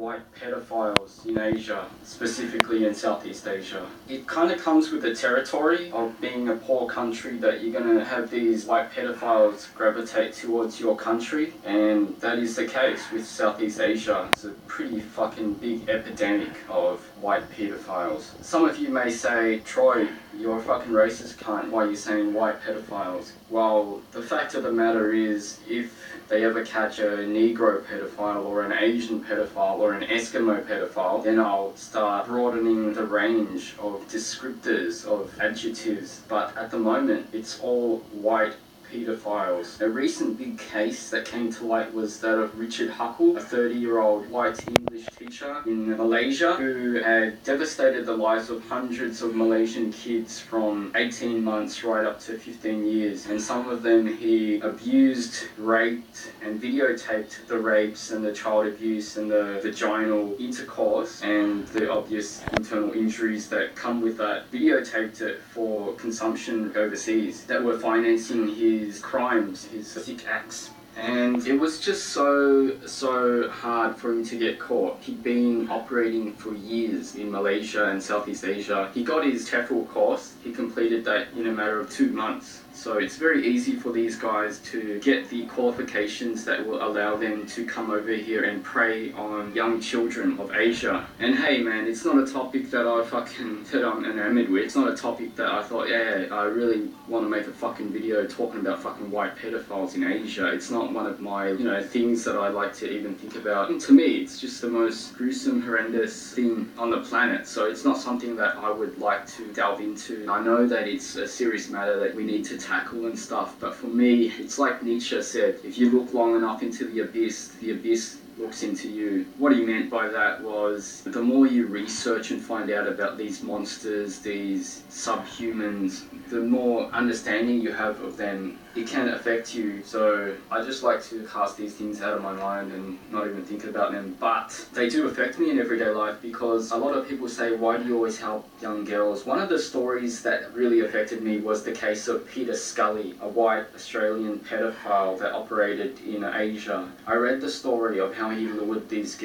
white pedophiles in Asia, specifically in Southeast Asia. It kind of comes with the territory of being a poor country that you're going to have these white pedophiles gravitate towards your country, and that is the case with Southeast Asia. It's a pretty fucking big epidemic of white pedophiles. Some of you may say, Troy, you're a fucking racist cunt, why are you saying white pedophiles? Well, the fact of the matter is, if they ever catch a Negro pedophile or an Asian pedophile or an Eskimo pedophile, then I'll start broadening the range of descriptors, of adjectives. But at the moment, it's all white pedophiles. A recent big case that came to light was that of Richard Huckle, a 30-year-old white English teacher in Malaysia who had devastated the lives of hundreds of Malaysian kids from 18 months right up to 15 years. And some of them he abused, raped, and videotaped the rapes and the child abuse and the vaginal intercourse and the obvious internal injuries that come with that. Videotaped it for consumption overseas that were financing his crimes, his sick acts. And it was just so hard for him to get caught. He'd been operating for years in Malaysia and Southeast Asia. He got his TEFL course. He completed that in a matter of 2 months. So it's very easy for these guys to get the qualifications that will allow them to come over here and prey on young children of Asia. And hey man, it's not a topic that I'm enamored with. It's not a topic that I thought, yeah, I really want to make a fucking video talking about fucking white pedophiles in Asia. It's not one of my, things that I like to even think about. And to me, it's just the most gruesome, horrendous thing on the planet. So it's not something that I would like to delve into. I know that it's a serious matter that we need to tackle and stuff, but for me, it's like Nietzsche said, if you look long enough into the abyss looks into you. What he meant by that was, the more you research and find out about these monsters, these subhumans, the more understanding you have of them, it can affect you. So I just like to cast these things out of my mind and not even think about them. But they do affect me in everyday life, because a lot of people say, why do you always help young girls? One of the stories that really affected me was the case of Peter Scully, a white Australian pedophile that operated in Asia. I read the story of how he lured these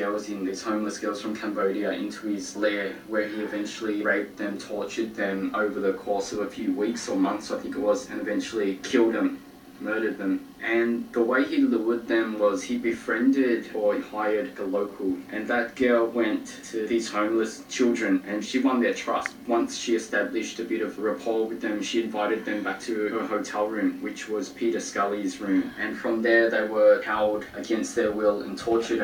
homeless girls from Cambodia into his lair, where he eventually raped them, tortured them over the course of a few weeks or months, I think it was, and eventually killed them, murdered them. And the way he lured them was he befriended or hired a local, and that girl went to these homeless children and she won their trust. Once she established a bit of rapport with them, she invited them back to her hotel room, which was Peter Scully's room, and from there they were held against their will and tortured.